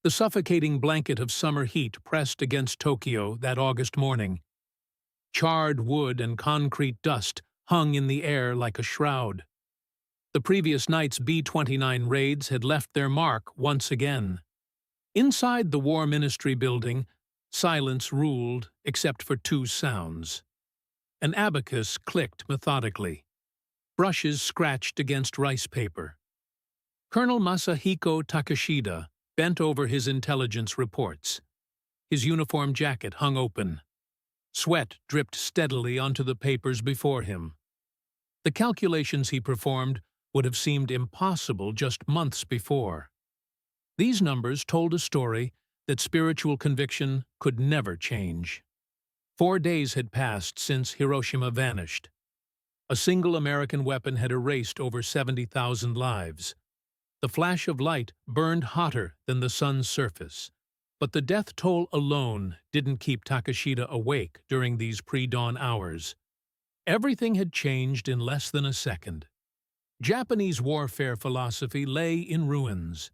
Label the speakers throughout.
Speaker 1: The suffocating blanket of summer heat pressed against Tokyo that August morning. Charred wood and concrete dust hung in the air like a shroud. The previous night's B-29 raids had left their mark once again. Inside the War Ministry building, silence ruled except for two sounds. An abacus clicked methodically. Brushes scratched against rice paper. Colonel Masahiko Takeshita bent over his intelligence reports. His uniform jacket hung open. Sweat dripped steadily onto the papers before him. The calculations he performed would have seemed impossible just months before. These numbers told a story that spiritual conviction could never change. 4 days had passed since Hiroshima vanished. A single American weapon had erased over 70,000 lives. The flash of light burned hotter than the sun's surface. But the death toll alone didn't keep Takeshita awake during these pre-dawn hours. Everything had changed in less than a second. Japanese warfare philosophy lay in ruins.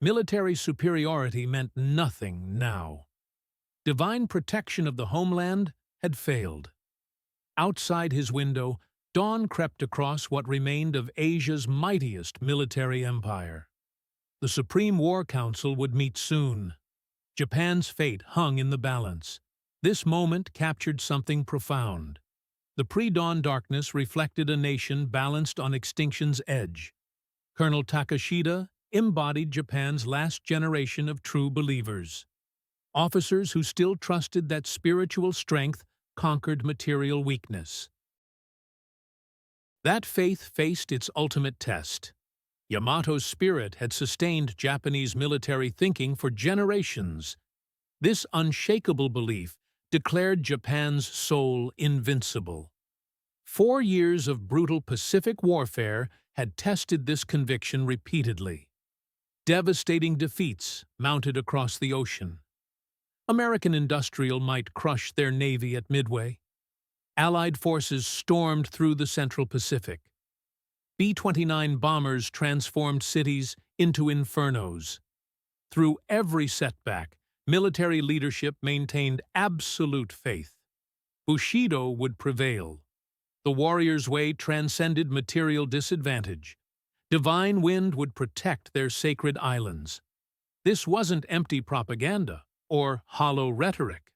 Speaker 1: Military superiority meant nothing now. Divine protection of the homeland had failed. Outside his window, dawn crept across what remained of Asia's mightiest military empire. The Supreme War Council would meet soon. Japan's fate hung in the balance. This moment captured something profound. The pre-dawn darkness reflected a nation balanced on extinction's edge. Colonel Takeshita embodied Japan's last generation of true believers. Officers who still trusted that spiritual strength conquered material weakness. That faith faced its ultimate test. Yamato's spirit had sustained Japanese military thinking for generations. This unshakable belief declared Japan's soul invincible. 4 years of brutal Pacific warfare had tested this conviction repeatedly. Devastating defeats mounted across the ocean. American industrial might crushed their navy at Midway. Allied forces stormed through the Central Pacific. B-29 bombers transformed cities into infernos. Through every setback, military leadership maintained absolute faith. Bushido would prevail. The warrior's way transcended material disadvantage. Divine wind would protect their sacred islands. This wasn't empty propaganda or hollow rhetoric.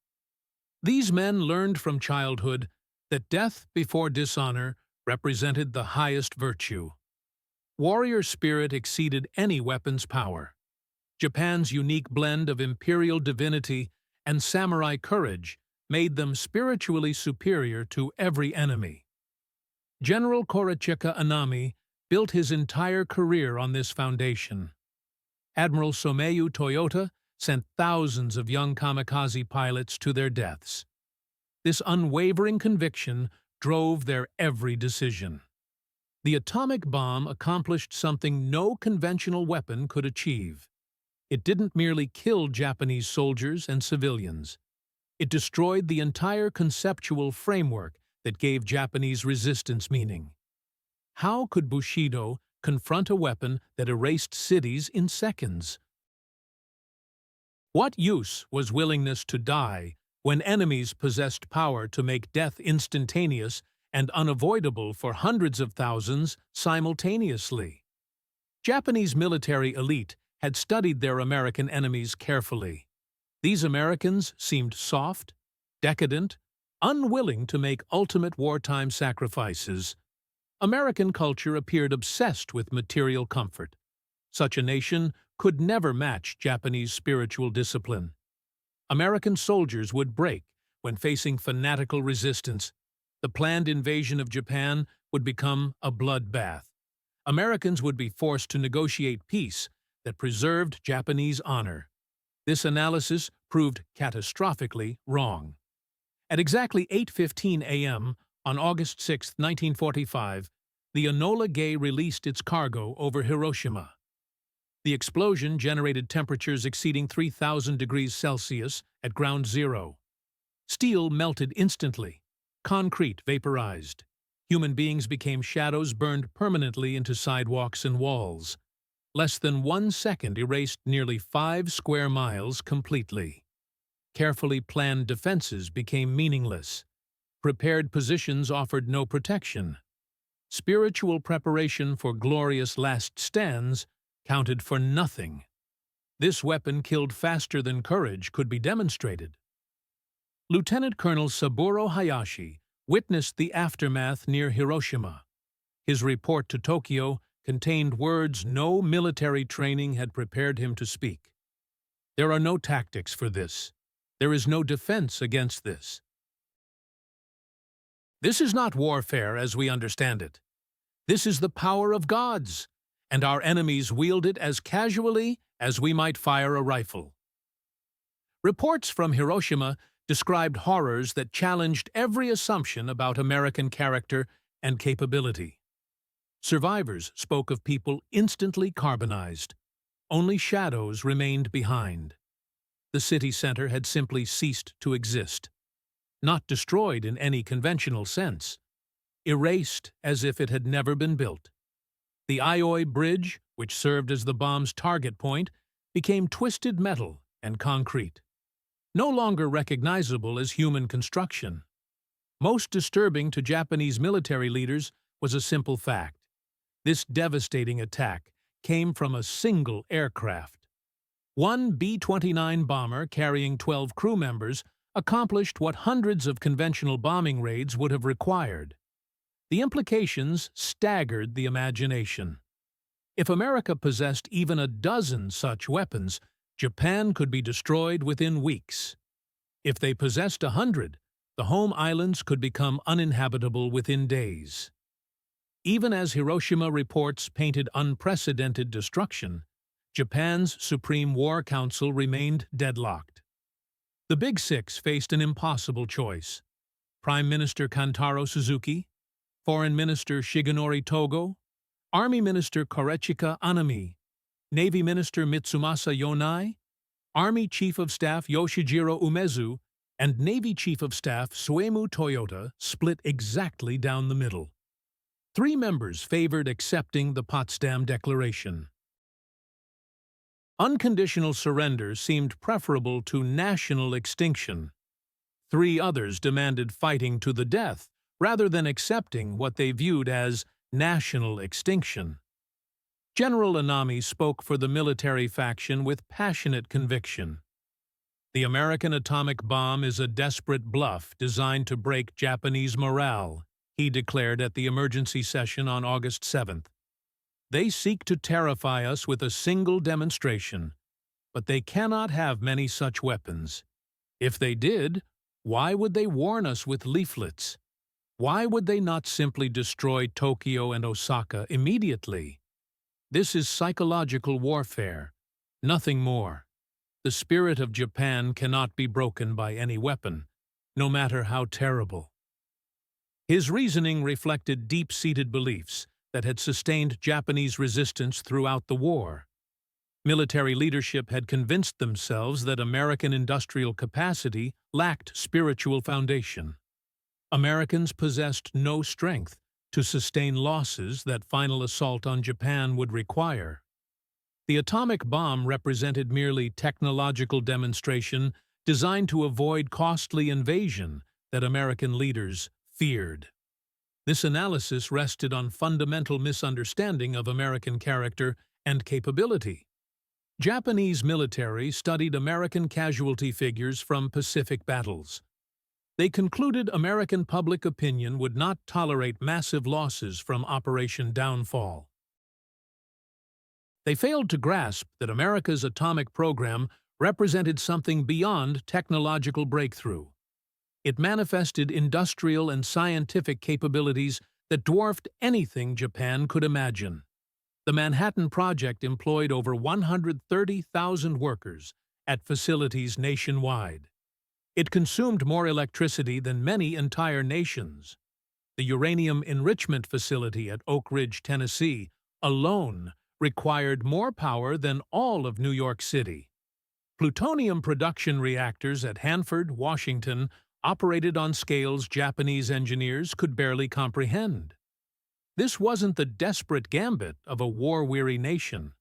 Speaker 1: These men learned from childhood that death before dishonor represented the highest virtue. Warrior spirit exceeded any weapon's power. Japan's unique blend of imperial divinity and samurai courage made them spiritually superior to every enemy. General Korochika Anami built his entire career on this foundation. Admiral Someyu Toyota sent thousands of young kamikaze pilots to their deaths. This unwavering conviction drove their every decision. The atomic bomb accomplished something no conventional weapon could achieve. It didn't merely kill Japanese soldiers and civilians. It destroyed the entire conceptual framework that gave Japanese resistance meaning. How could Bushido confront a weapon that erased cities in seconds? What use was willingness to die when enemies possessed power to make death instantaneous and unavoidable for hundreds of thousands simultaneously? Japanese military elite had studied their American enemies carefully. These Americans seemed soft, decadent, unwilling to make ultimate wartime sacrifices. American culture appeared obsessed with material comfort. Such a nation could never match Japanese spiritual discipline. American soldiers would break when facing fanatical resistance. The planned invasion of Japan would become a bloodbath. Americans would be forced to negotiate peace that preserved Japanese honor. This analysis proved catastrophically wrong. At exactly 8:15 a.m. on August 6, 1945, the Enola Gay released its cargo over Hiroshima. The explosion generated temperatures exceeding 3,000 degrees Celsius at ground zero. Steel melted instantly. Concrete vaporized. Human beings became shadows burned permanently into sidewalks and walls. Less than 1 second erased nearly 5 square miles completely. Carefully planned defenses became meaningless. Prepared positions offered no protection. Spiritual preparation for glorious last stands counted for nothing. This weapon killed faster than courage could be demonstrated. Lieutenant Colonel Saburo Hayashi witnessed the aftermath near Hiroshima. His report to Tokyo contained words no military training had prepared him to speak. There are no tactics for this. There is no defense against this. This is not warfare as we understand it. This is the power of gods, and our enemies wield it as casually as we might fire a rifle. Reports from Hiroshima described horrors that challenged every assumption about American character and capability. Survivors spoke of people instantly carbonized. Only shadows remained behind. The city center had simply ceased to exist. Not destroyed in any conventional sense. Erased as if it had never been built. The Aioi Bridge, which served as the bomb's target point, became twisted metal and concrete. No longer recognizable as human construction. Most disturbing to Japanese military leaders was a simple fact. This devastating attack came from a single aircraft. One B-29 bomber carrying 12 crew members accomplished what hundreds of conventional bombing raids would have required. The implications staggered the imagination. If America possessed even a dozen such weapons, Japan could be destroyed within weeks. If they possessed 100, the home islands could become uninhabitable within days. Even as Hiroshima reports painted unprecedented destruction, Japan's Supreme War Council remained deadlocked. The Big Six faced an impossible choice. Prime Minister Kantaro Suzuki, Foreign Minister Shigenori Togo, Army Minister Korechika Anami, Navy Minister Mitsumasa Yonai, Army Chief of Staff Yoshijiro Umezu, and Navy Chief of Staff Suemu Toyota split exactly down the middle. 3 members favored accepting the Potsdam Declaration. Unconditional surrender seemed preferable to national extinction. 3 others demanded fighting to the death rather than accepting what they viewed as national extinction. General Anami spoke for the military faction with passionate conviction. The American atomic bomb is a desperate bluff designed to break Japanese morale, he declared at the emergency session on August 7th. They seek to terrify us with a single demonstration, but they cannot have many such weapons. If they did, why would they warn us with leaflets? Why would they not simply destroy Tokyo and Osaka immediately? This is psychological warfare, nothing more. The spirit of Japan cannot be broken by any weapon, no matter how terrible. His reasoning reflected deep-seated beliefs that had sustained Japanese resistance throughout the war. Military leadership had convinced themselves that American industrial capacity lacked spiritual foundation. Americans possessed no strength to sustain losses that final assault on Japan would require. The atomic bomb represented merely technological demonstration designed to avoid costly invasion that American leaders feared. This analysis rested on fundamental misunderstanding of American character and capability. Japanese military studied American casualty figures from Pacific battles. They concluded American public opinion would not tolerate massive losses from Operation Downfall. They failed to grasp that America's atomic program represented something beyond technological breakthrough. It manifested industrial and scientific capabilities that dwarfed anything Japan could imagine. The Manhattan Project employed over 130,000 workers at facilities nationwide. It consumed more electricity than many entire nations. The uranium enrichment facility at Oak Ridge, Tennessee, alone required more power than all of New York City. Plutonium production reactors at Hanford, Washington, operated on scales Japanese engineers could barely comprehend. This wasn't the desperate gambit of a war-weary nation.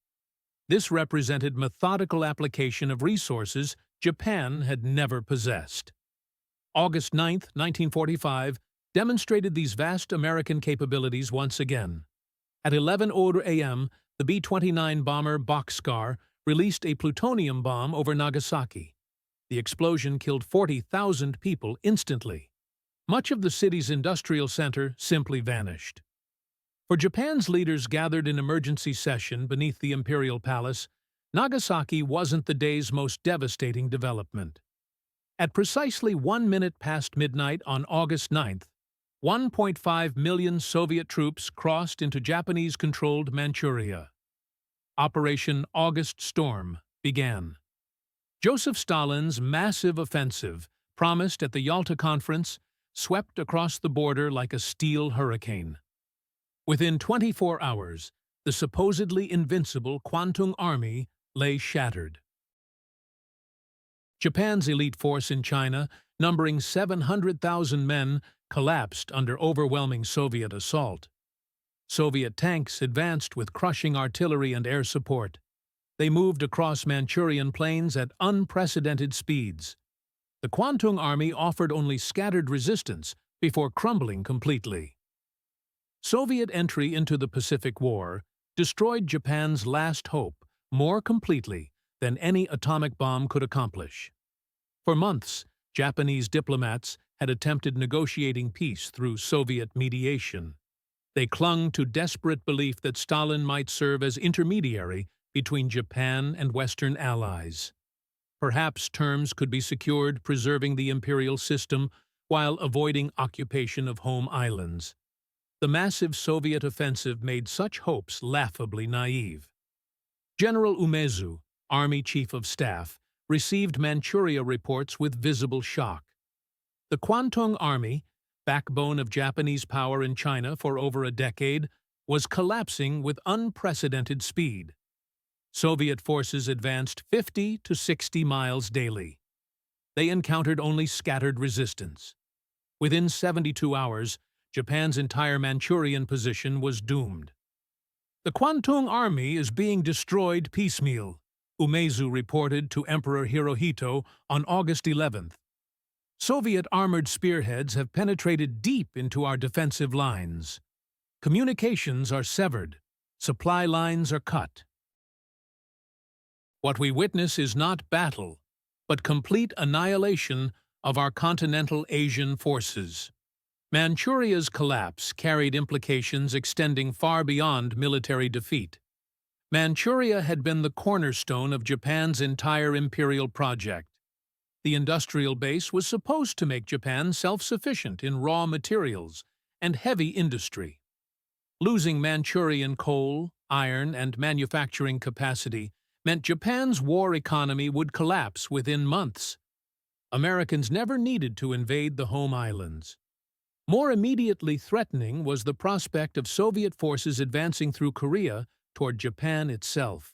Speaker 1: This represented methodical application of resources Japan had never possessed. August 9, 1945, demonstrated these vast American capabilities once again. At 11:00 a.m., the B-29 bomber Boxcar released a plutonium bomb over Nagasaki. The explosion killed 40,000 people instantly. Much of the city's industrial center simply vanished. For Japan's leaders gathered in emergency session beneath the Imperial Palace, Nagasaki wasn't the day's most devastating development. At precisely 1 minute past midnight on August 9th, 1.5 million Soviet troops crossed into Japanese-controlled Manchuria. Operation August Storm began. Joseph Stalin's massive offensive, promised at the Yalta Conference, swept across the border like a steel hurricane. Within 24 hours, the supposedly invincible Kwantung Army lay shattered. Japan's elite force in China, numbering 700,000 men, collapsed under overwhelming Soviet assault. Soviet tanks advanced with crushing artillery and air support. They moved across Manchurian plains at unprecedented speeds. The Kwantung Army offered only scattered resistance before crumbling completely. Soviet entry into the Pacific War destroyed Japan's last hope more completely than any atomic bomb could accomplish. For months, Japanese diplomats had attempted negotiating peace through Soviet mediation. They clung to desperate belief that Stalin might serve as intermediary between Japan and Western allies. Perhaps terms could be secured preserving the imperial system while avoiding occupation of home islands. The massive Soviet offensive made such hopes laughably naive. General Umezu, Army Chief of Staff, received Manchuria reports with visible shock. The Kwantung Army, backbone of Japanese power in China for over a decade, was collapsing with unprecedented speed. Soviet forces advanced 50 to 60 miles daily. They encountered only scattered resistance. Within 72 hours, Japan's entire Manchurian position was doomed. The Kwantung Army is being destroyed piecemeal, Umezu reported to Emperor Hirohito on August 11th. Soviet armored spearheads have penetrated deep into our defensive lines. Communications are severed. Supply lines are cut. What we witness is not battle, but complete annihilation of our continental Asian forces. Manchuria's collapse carried implications extending far beyond military defeat. Manchuria had been the cornerstone of Japan's entire imperial project. The industrial base was supposed to make Japan self-sufficient in raw materials and heavy industry. Losing Manchurian coal, iron, and manufacturing capacity meant Japan's war economy would collapse within months. Americans never needed to invade the home islands. More immediately threatening was the prospect of Soviet forces advancing through Korea toward Japan itself.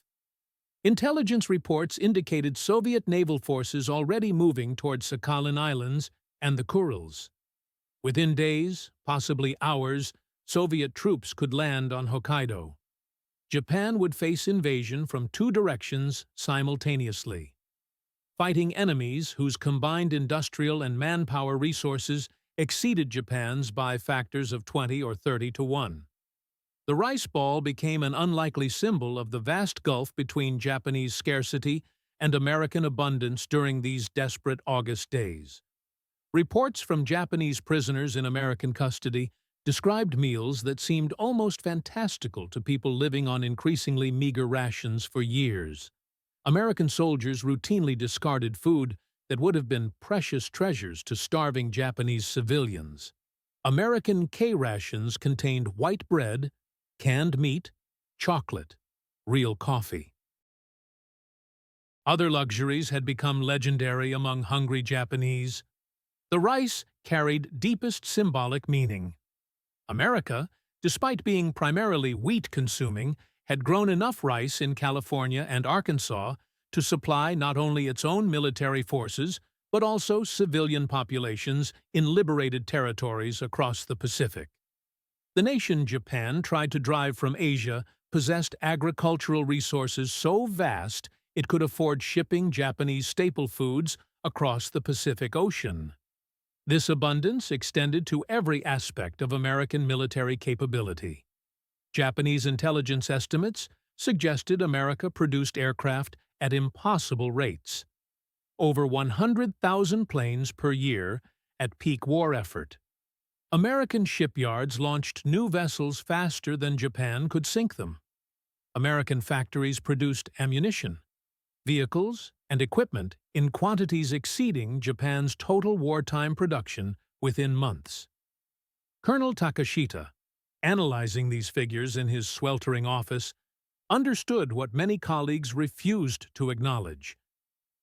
Speaker 1: Intelligence reports indicated Soviet naval forces already moving toward Sakhalin Islands and the Kurils. Within days, possibly hours, Soviet troops could land on Hokkaido. Japan would face invasion from two directions simultaneously. Fighting enemies whose combined industrial and manpower resources exceeded Japan's by factors of 20 or 30 to 1. The rice ball became an unlikely symbol of the vast gulf between Japanese scarcity and American abundance during these desperate August days. Reports from Japanese prisoners in American custody described meals that seemed almost fantastical to people living on increasingly meager rations for years. American soldiers routinely discarded food that would have been precious treasures to starving Japanese civilians. American K-rations contained white bread, canned meat, chocolate, real coffee. Other luxuries had become legendary among hungry Japanese. The rice carried deepest symbolic meaning. America, despite being primarily wheat-consuming, had grown enough rice in California and Arkansas to supply not only its own military forces, but also civilian populations in liberated territories across the Pacific. The nation Japan tried to drive from Asia possessed agricultural resources so vast it could afford shipping Japanese staple foods across the Pacific Ocean. This abundance extended to every aspect of American military capability. Japanese intelligence estimates suggested America produced aircraft at impossible rates. Over 100,000 planes per year at peak war effort. American shipyards launched new vessels faster than Japan could sink them. American factories produced ammunition, vehicles, and equipment in quantities exceeding Japan's total wartime production within months. Colonel Takashita, analyzing these figures in his sweltering office, understood what many colleagues refused to acknowledge.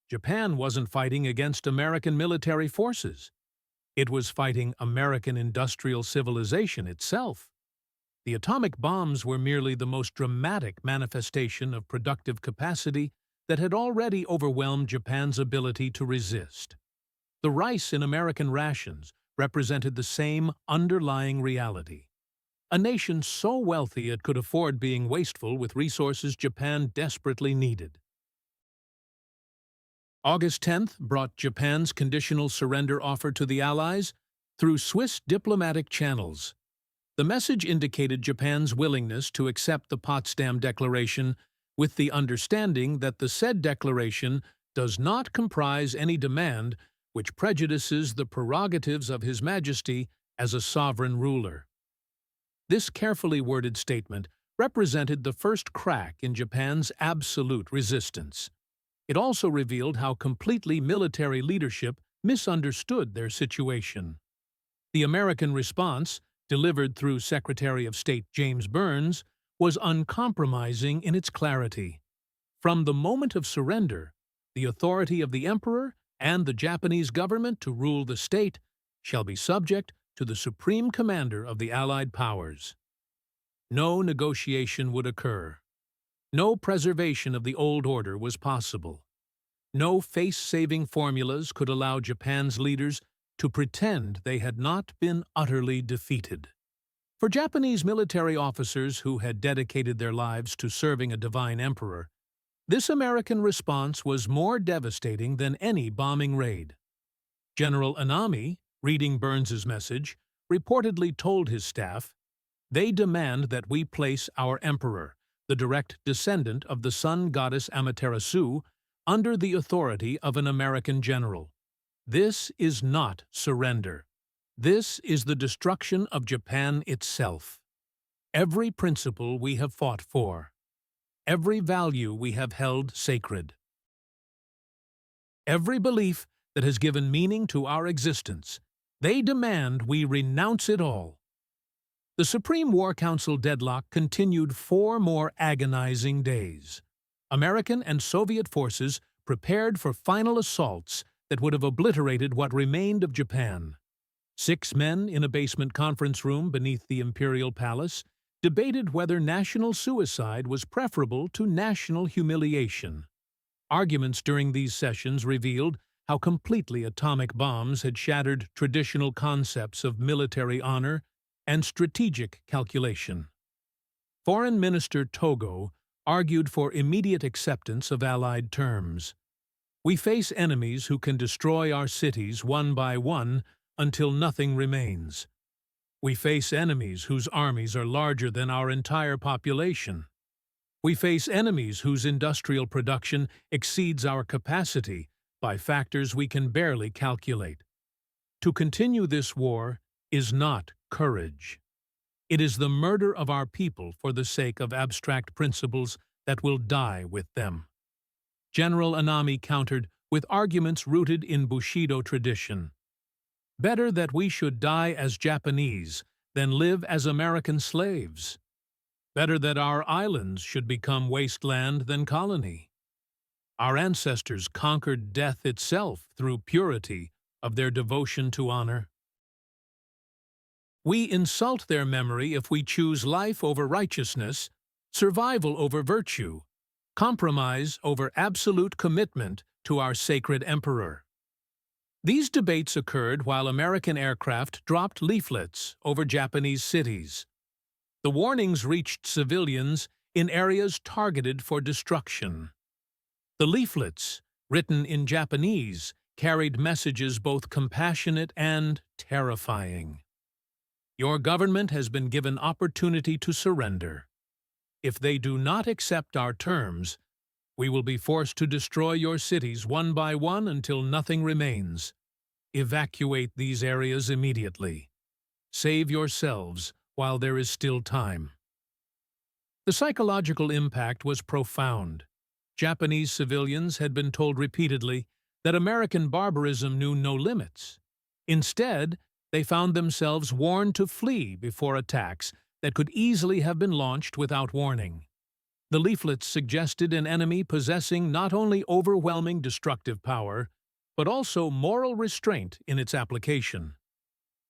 Speaker 1: Japan wasn't fighting against American military forces. It was fighting American industrial civilization itself. The atomic bombs were merely the most dramatic manifestation of productive capacity that had already overwhelmed Japan's ability to resist. The rice in American rations represented the same underlying reality. A nation so wealthy it could afford being wasteful with resources Japan desperately needed. August 10th brought Japan's conditional surrender offer to the Allies through Swiss diplomatic channels. The message indicated Japan's willingness to accept the Potsdam Declaration with the understanding that the said declaration does not comprise any demand which prejudices the prerogatives of His Majesty as a sovereign ruler. This carefully worded statement represented the first crack in Japan's absolute resistance. It also revealed how completely military leadership misunderstood their situation. The American response, delivered through Secretary of State James Burns, was uncompromising in its clarity. From the moment of surrender, the authority of the Emperor and the Japanese government to rule the state shall be subject to the supreme commander of the Allied powers. No negotiation would occur. No preservation of the old order was possible. No face-saving formulas could allow Japan's leaders to pretend they had not been utterly defeated. For Japanese military officers who had dedicated their lives to serving a divine emperor, this American response was more devastating than any bombing raid. General Anami, reading Burns's message, reportedly told his staff, "They demand that we place our emperor, the direct descendant of the sun goddess Amaterasu, under the authority of an American general. This is not surrender. This is the destruction of Japan itself. Every principle we have fought for. Every value we have held sacred. Every belief that has given meaning to our existence. They demand we renounce it all." The Supreme War Council deadlock continued 4 more agonizing days. American and Soviet forces prepared for final assaults that would have obliterated what remained of Japan. 6 men in a basement conference room beneath the Imperial Palace debated whether national suicide was preferable to national humiliation. Arguments during these sessions revealed how completely atomic bombs had shattered traditional concepts of military honor and strategic calculation. Foreign Minister Togo argued for immediate acceptance of Allied terms. "We face enemies who can destroy our cities one by one until nothing remains. We face enemies whose armies are larger than our entire population. We face enemies whose industrial production exceeds our capacity by factors we can barely calculate. To continue this war is not courage. It is the murder of our people for the sake of abstract principles that will die with them." General Anami countered with arguments rooted in Bushido tradition. "Better that we should die as Japanese than live as American slaves. Better that our islands should become wasteland than colony. Our ancestors conquered death itself through purity of their devotion to honor. We insult their memory if we choose life over righteousness, survival over virtue, compromise over absolute commitment to our sacred emperor." These debates occurred while American aircraft dropped leaflets over Japanese cities. The warnings reached civilians in areas targeted for destruction. The leaflets, written in Japanese, carried messages both compassionate and terrifying. Your government has been given opportunity to surrender. If they do not accept our terms, we will be forced to destroy your cities one by one until nothing remains. Evacuate these areas immediately. Save yourselves while there is still time. The psychological impact was profound. Japanese civilians had been told repeatedly that American barbarism knew no limits. Instead, they found themselves warned to flee before attacks that could easily have been launched without warning. The leaflets suggested an enemy possessing not only overwhelming destructive power, but also moral restraint in its application.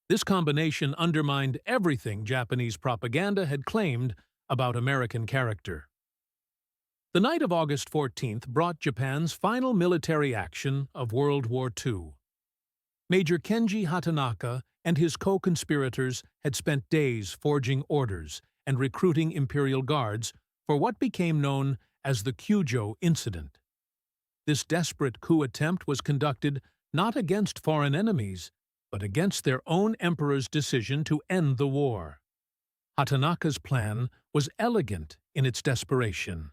Speaker 1: This combination undermined everything Japanese propaganda had claimed about American character. The night of August 14th brought Japan's final military action of World War II. Major Kenji Hatanaka and his co-conspirators had spent days forging orders and recruiting Imperial Guards for what became known as the Kyujo Incident. This desperate coup attempt was conducted not against foreign enemies, but against their own emperor's decision to end the war. Hatanaka's plan was elegant in its desperation.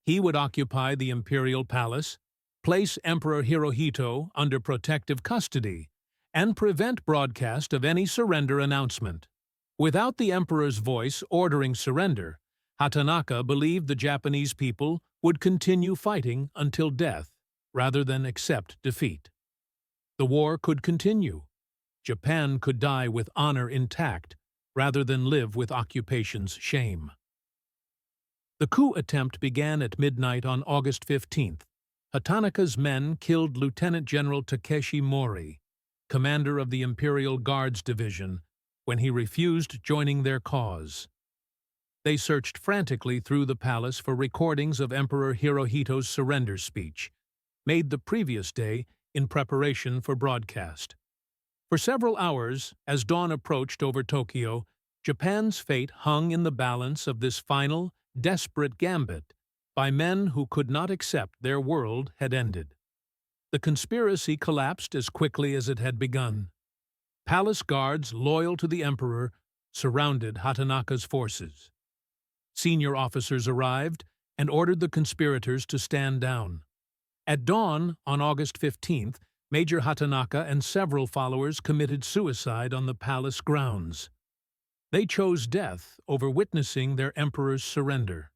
Speaker 1: He would occupy the imperial palace, place Emperor Hirohito under protective custody, and prevent broadcast of any surrender announcement. Without the emperor's voice ordering surrender, Hatanaka believed the Japanese people would continue fighting until death, rather than accept defeat. The war could continue. Japan could die with honor intact, rather than live with occupation's shame. The coup attempt began at midnight on August 15th. Hatanaka's men killed Lieutenant General Takeshi Mori, commander of the Imperial Guards Division, when he refused joining their cause. They searched frantically through the palace for recordings of Emperor Hirohito's surrender speech, made the previous day in preparation for broadcast. For several hours, as dawn approached over Tokyo, Japan's fate hung in the balance of this final, desperate gambit by men who could not accept their world had ended. The conspiracy collapsed as quickly as it had begun. Palace guards loyal to the emperor surrounded Hatanaka's forces. Senior officers arrived and ordered the conspirators to stand down. At dawn on August 15th, Major Hatanaka and several followers committed suicide on the palace grounds. They chose death over witnessing their emperor's surrender.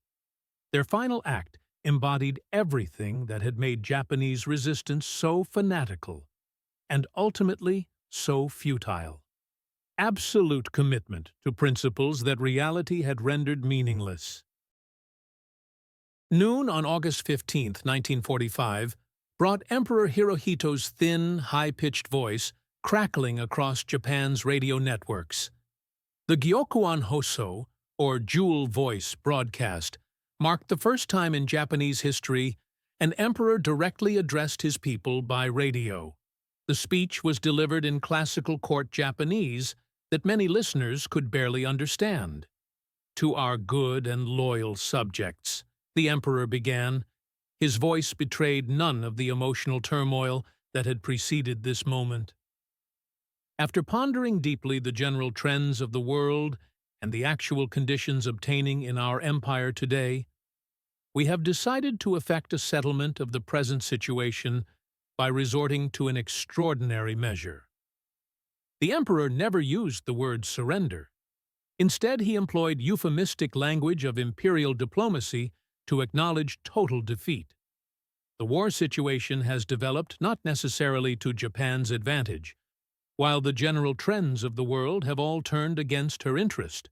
Speaker 1: Their final act embodied everything that had made Japanese resistance so fanatical and ultimately so futile. Absolute commitment to principles that reality had rendered meaningless. Noon on August 15, 1945, brought Emperor Hirohito's thin, high-pitched voice crackling across Japan's radio networks. The Gyokuan Hoso, or Jewel Voice broadcast, marked the first time in Japanese history an emperor directly addressed his people by radio. The speech was delivered in classical court Japanese that many listeners could barely understand. "To our good and loyal subjects," the emperor began. His voice betrayed none of the emotional turmoil that had preceded this moment. After pondering deeply the general trends of the world and the actual conditions obtaining in our empire today, we have decided to effect a settlement of the present situation by resorting to an extraordinary measure. The emperor never used the word surrender. Instead, he employed euphemistic language of imperial diplomacy to acknowledge total defeat. The war situation has developed not necessarily to Japan's advantage, while the general trends of the world have all turned against her interest.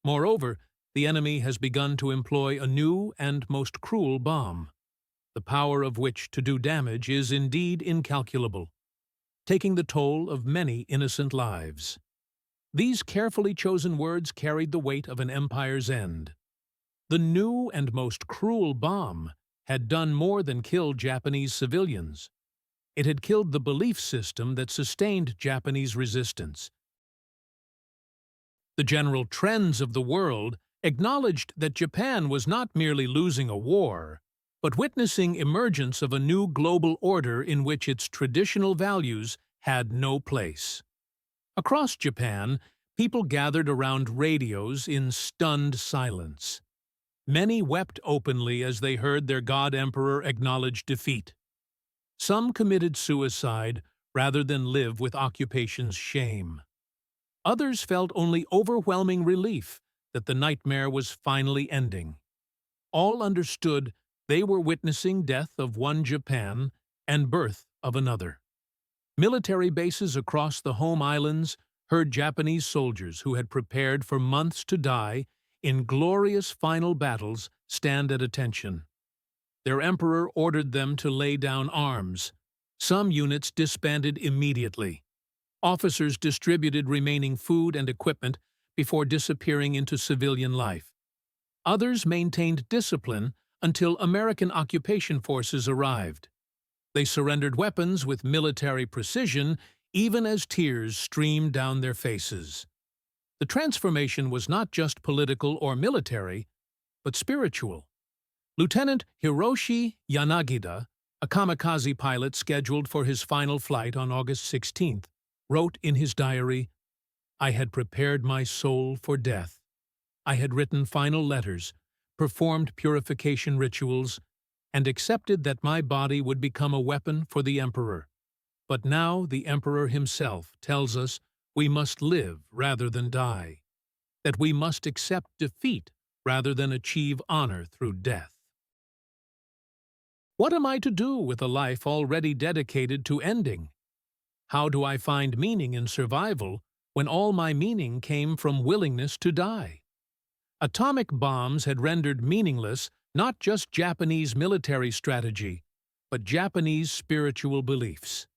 Speaker 1: Moreover, the enemy has begun to employ a new and most cruel bomb, the power of which to do damage is indeed incalculable, taking the toll of many innocent lives. These carefully chosen words carried the weight of an empire's end. The new and most cruel bomb had done more than kill Japanese civilians. It had killed the belief system that sustained Japanese resistance. The general trends of the world acknowledged that Japan was not merely losing a war, but witnessing emergence of a new global order in which its traditional values had no place. Across Japan, people gathered around radios in stunned silence. Many wept openly as they heard their god-emperor acknowledge defeat. Some committed suicide rather than live with occupation's shame. Others felt only overwhelming relief that the nightmare was finally ending. All understood they were witnessing death of one Japan and birth of another. Military bases across the home islands heard Japanese soldiers who had prepared for months to die in glorious final battles stand at attention. Their emperor ordered them to lay down arms. Some units disbanded immediately. Officers distributed remaining food and equipment before disappearing into civilian life. Others maintained discipline until American occupation forces arrived. They surrendered weapons with military precision, even as tears streamed down their faces. The transformation was not just political or military, but spiritual. Lieutenant Hiroshi Yanagida, a kamikaze pilot scheduled for his final flight on August 16th, wrote in his diary, "I had prepared my soul for death. I had written final letters, performed purification rituals, and accepted that my body would become a weapon for the Emperor. But now the Emperor himself tells us we must live rather than die, that we must accept defeat rather than achieve honor through death. What am I to do with a life already dedicated to ending? How do I find meaning in survival when all my meaning came from willingness to die?" Atomic bombs had rendered meaningless not just Japanese military strategy, but Japanese spiritual beliefs.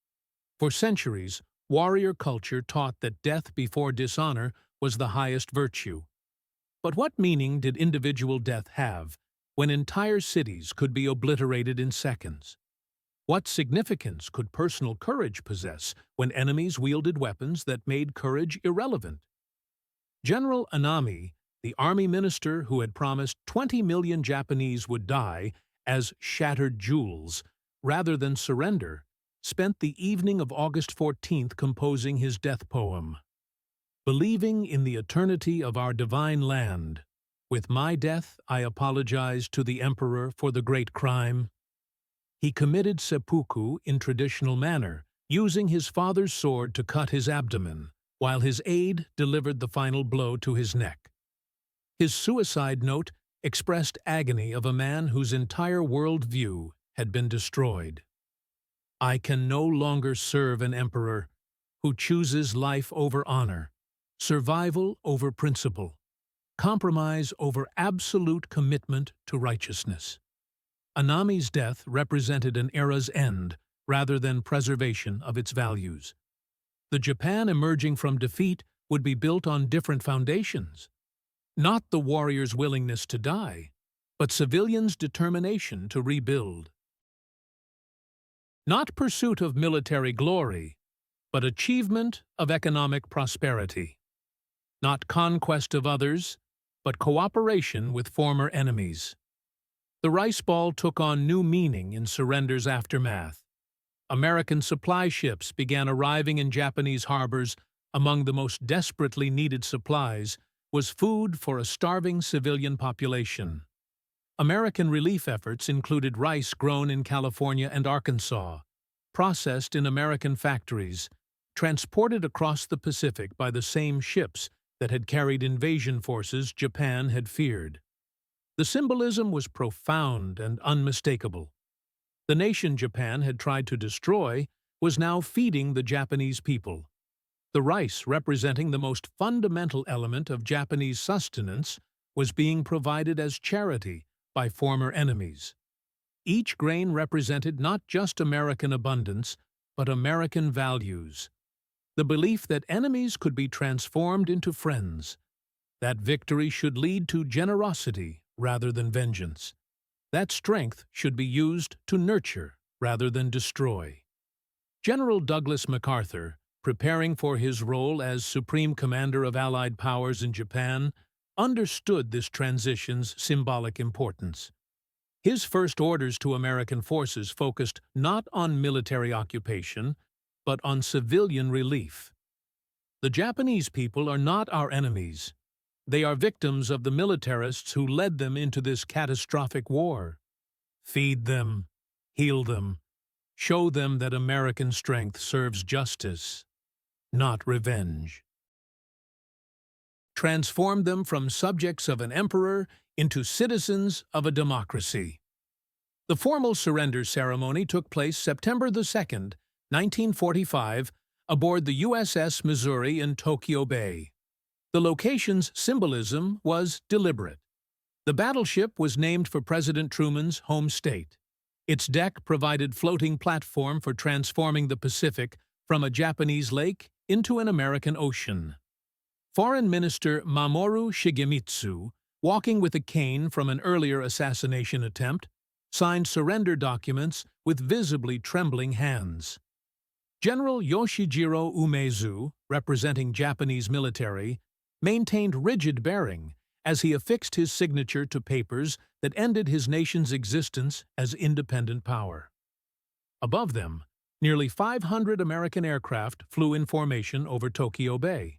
Speaker 1: For centuries, warrior culture taught that death before dishonor was the highest virtue. But what meaning did individual death have when entire cities could be obliterated in seconds? What significance could personal courage possess when enemies wielded weapons that made courage irrelevant? General Anami, the army minister who had promised 20 million Japanese would die as shattered jewels rather than surrender, spent the evening of August 14th composing his death poem. "Believing in the eternity of our divine land, with my death I apologize to the emperor for the great crime." He committed seppuku in traditional manner, using his father's sword to cut his abdomen, while his aide delivered the final blow to his neck. His suicide note expressed agony of a man whose entire worldview had been destroyed. "I can no longer serve an emperor who chooses life over honor, survival over principle, compromise over absolute commitment to righteousness." Anami's death represented an era's end rather than preservation of its values. The Japan emerging from defeat would be built on different foundations. Not the warrior's willingness to die, but civilians' determination to rebuild. Not pursuit of military glory, but achievement of economic prosperity. Not conquest of others, but cooperation with former enemies. The rice ball took on new meaning in surrender's aftermath. American supply ships began arriving in Japanese harbors. Among the most desperately needed supplies was food for a starving civilian population. American relief efforts included rice grown in California and Arkansas, processed in American factories, transported across the Pacific by the same ships that had carried invasion forces Japan had feared. The symbolism was profound and unmistakable. The nation Japan had tried to destroy was now feeding the Japanese people. The rice, representing the most fundamental element of Japanese sustenance, was being provided as charity by former enemies. Each grain represented not just American abundance, but American values. The belief that enemies could be transformed into friends. That victory should lead to generosity rather than vengeance. That strength should be used to nurture rather than destroy. General Douglas MacArthur, preparing for his role as Supreme Commander of Allied Powers in Japan, understood this transition's symbolic importance. His first orders to American forces focused not on military occupation, but on civilian relief. The Japanese people are not our enemies. They are victims of the militarists who led them into this catastrophic war. Feed them, heal them, show them that American strength serves justice, not revenge. Transform them from subjects of an emperor into citizens of a democracy. The formal surrender ceremony took place September 2nd, 1945, aboard the USS Missouri in Tokyo Bay. The location's symbolism was deliberate. The battleship was named for President Truman's home state. Its deck provided floating platform for transforming the Pacific from a Japanese lake into an American ocean. Foreign Minister Mamoru Shigemitsu, walking with a cane from an earlier assassination attempt, signed surrender documents with visibly trembling hands. General Yoshijiro Umezu, representing Japanese military, maintained rigid bearing as he affixed his signature to papers that ended his nation's existence as independent power. Above them, nearly 500 American aircraft flew in formation over Tokyo Bay.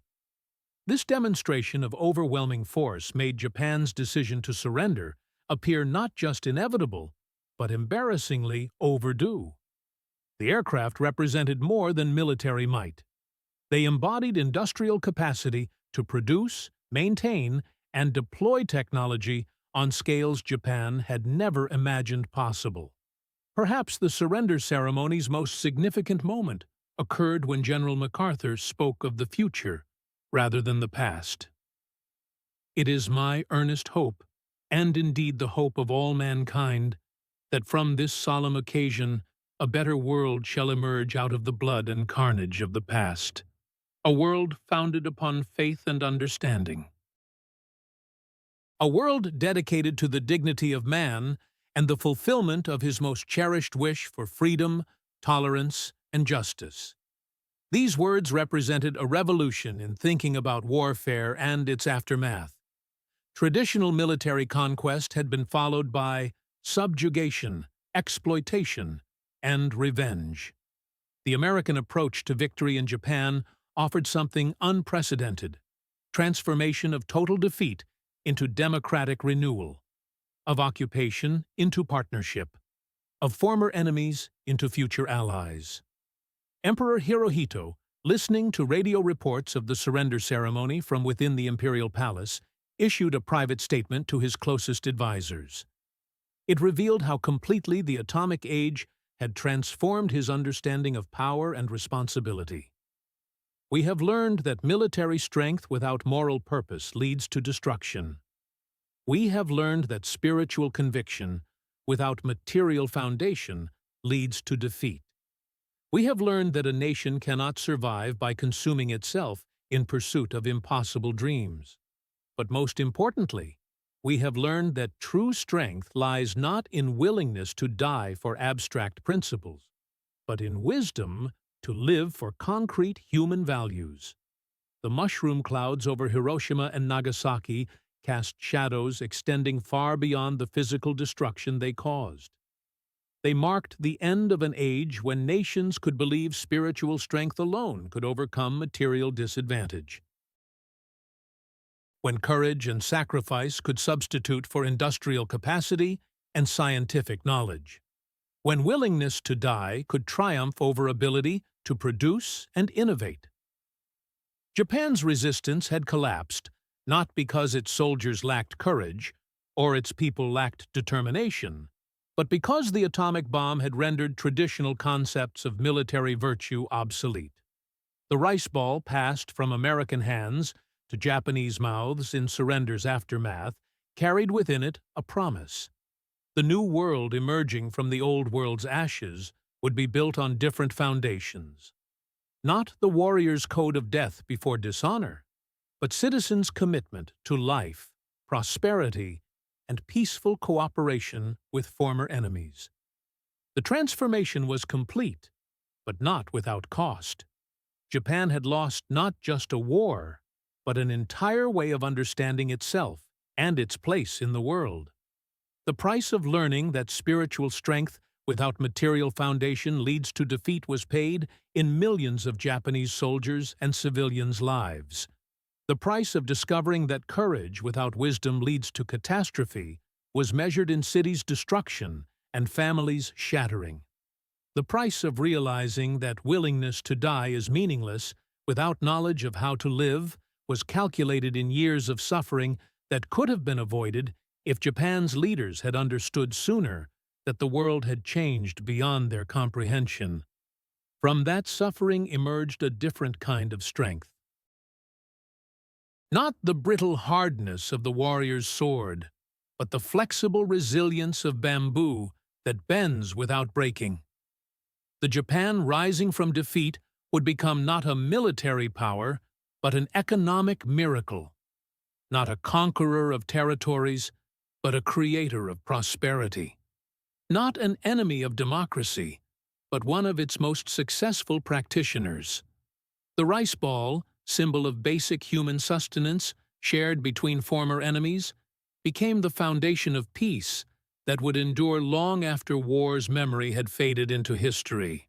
Speaker 1: This demonstration of overwhelming force made Japan's decision to surrender appear not just inevitable, but embarrassingly overdue. The aircraft represented more than military might. They embodied industrial capacity to produce, maintain, and deploy technology on scales Japan had never imagined possible. Perhaps the surrender ceremony's most significant moment occurred when General MacArthur spoke of the future rather than the past. It is my earnest hope, and indeed the hope of all mankind, that from this solemn occasion a better world shall emerge out of the blood and carnage of the past, a world founded upon faith and understanding. A world dedicated to the dignity of man and the fulfillment of his most cherished wish for freedom, tolerance, and justice. These words represented a revolution in thinking about warfare and its aftermath. Traditional military conquest had been followed by subjugation, exploitation, and revenge. The American approach to victory in Japan offered something unprecedented: transformation of total defeat into democratic renewal, of occupation into partnership, of former enemies into future allies. Emperor Hirohito, listening to radio reports of the surrender ceremony from within the imperial palace, issued a private statement to his closest advisors. It revealed how completely the atomic age had transformed his understanding of power and responsibility. We have learned that military strength without moral purpose leads to destruction. We have learned that spiritual conviction without material foundation leads to defeat. We have learned that a nation cannot survive by consuming itself in pursuit of impossible dreams. But most importantly, we have learned that true strength lies not in willingness to die for abstract principles, but in wisdom to live for concrete human values. The mushroom clouds over Hiroshima and Nagasaki cast shadows extending far beyond the physical destruction they caused. They marked the end of an age when nations could believe spiritual strength alone could overcome material disadvantage, when courage and sacrifice could substitute for industrial capacity and scientific knowledge, when willingness to die could triumph over ability to produce and innovate. Japan's resistance had collapsed, not because its soldiers lacked courage or its people lacked determination, but because the atomic bomb had rendered traditional concepts of military virtue obsolete. The rice ball passed from American hands to Japanese mouths in surrender's aftermath carried within it a promise. The new world emerging from the old world's ashes would be built on different foundations. Not the warrior's code of death before dishonor, but citizens' commitment to life, prosperity, and peaceful cooperation with former enemies. The transformation was complete, but not without cost. Japan had lost not just a war, but an entire way of understanding itself and its place in the world. The price of learning that spiritual strength without material foundation leads to defeat was paid in millions of Japanese soldiers' and civilians' lives. The price of discovering that courage without wisdom leads to catastrophe was measured in cities' destruction and families' shattering. The price of realizing that willingness to die is meaningless without knowledge of how to live was calculated in years of suffering that could have been avoided if Japan's leaders had understood sooner that the world had changed beyond their comprehension. From that suffering emerged a different kind of strength. Not the brittle hardness of the warrior's sword, but the flexible resilience of bamboo that bends without breaking. The Japan rising from defeat would become not a military power, but an economic miracle. Not a conqueror of territories, but a creator of prosperity. Not an enemy of democracy, but one of its most successful practitioners. The rice ball, symbol of basic human sustenance shared between former enemies, became the foundation of peace that would endure long after war's memory had faded into history.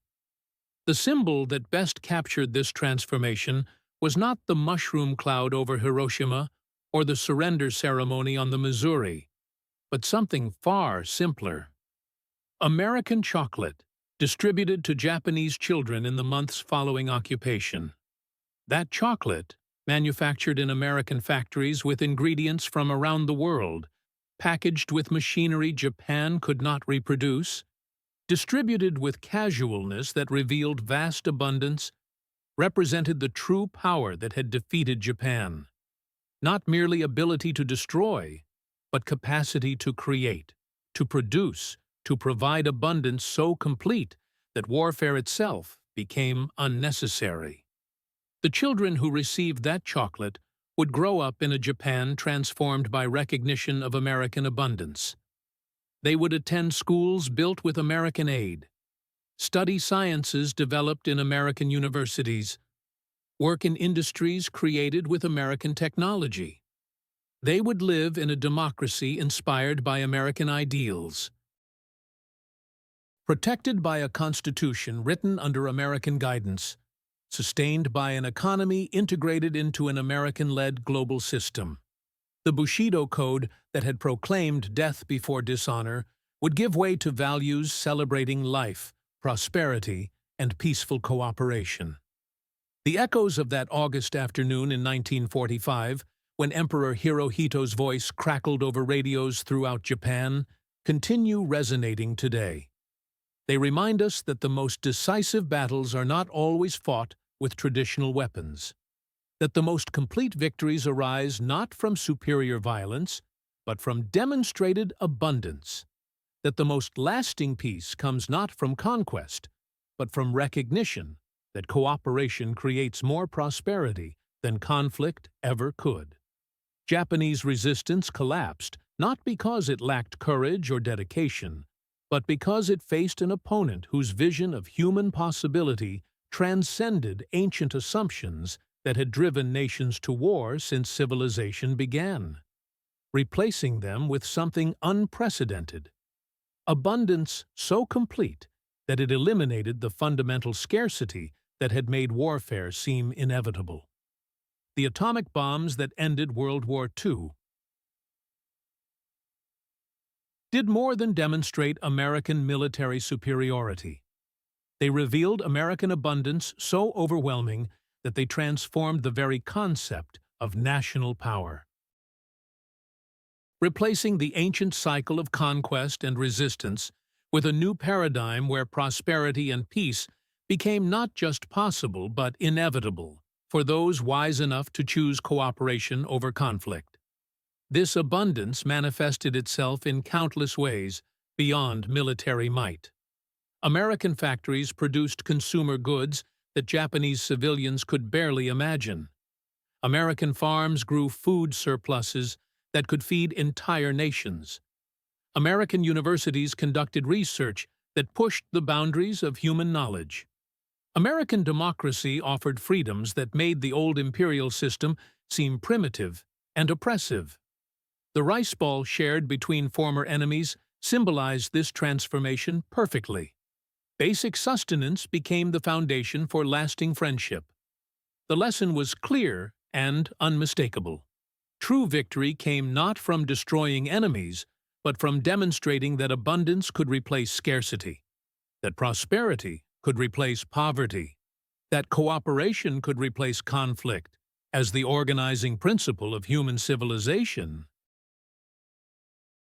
Speaker 1: The symbol that best captured this transformation was not the mushroom cloud over Hiroshima or the surrender ceremony on the Missouri, but something far simpler. American chocolate, distributed to Japanese children in the months following occupation. That chocolate, manufactured in American factories with ingredients from around the world, packaged with machinery Japan could not reproduce, distributed with casualness that revealed vast abundance, represented the true power that had defeated Japan. Not merely ability to destroy, but capacity to create, to produce, to provide abundance so complete that warfare itself became unnecessary. The children who received that chocolate would grow up in a Japan transformed by recognition of American abundance. They would attend schools built with American aid, study sciences developed in American universities, work in industries created with American technology. They would live in a democracy inspired by American ideals, protected by a constitution written under American guidance, sustained by an economy integrated into an American-led global system. The Bushido Code that had proclaimed death before dishonor would give way to values celebrating life, prosperity, and peaceful cooperation. The echoes of that August afternoon in 1945, when Emperor Hirohito's voice crackled over radios throughout Japan, continue resonating today. They remind us that the most decisive battles are not always fought with traditional weapons, that the most complete victories arise not from superior violence, but from demonstrated abundance, that the most lasting peace comes not from conquest, but from recognition that cooperation creates more prosperity than conflict ever could. Japanese resistance collapsed not because it lacked courage or dedication, but because it faced an opponent whose vision of human possibility transcended ancient assumptions that had driven nations to war since civilization began, replacing them with something unprecedented. Abundance so complete that it eliminated the fundamental scarcity that had made warfare seem inevitable. The atomic bombs that ended World War II did more than demonstrate American military superiority. They revealed American abundance so overwhelming that they transformed the very concept of national power. Replacing the ancient cycle of conquest and resistance with a new paradigm where prosperity and peace became not just possible but inevitable for those wise enough to choose cooperation over conflict. This abundance manifested itself in countless ways beyond military might. American factories produced consumer goods that Japanese civilians could barely imagine. American farms grew food surpluses that could feed entire nations. American universities conducted research that pushed the boundaries of human knowledge. American democracy offered freedoms that made the old imperial system seem primitive and oppressive. The rice ball shared between former enemies symbolized this transformation perfectly. Basic sustenance became the foundation for lasting friendship. The lesson was clear and unmistakable. True victory came not from destroying enemies, but from demonstrating that abundance could replace scarcity, that prosperity could replace poverty, that cooperation could replace conflict, as the organizing principle of human civilization.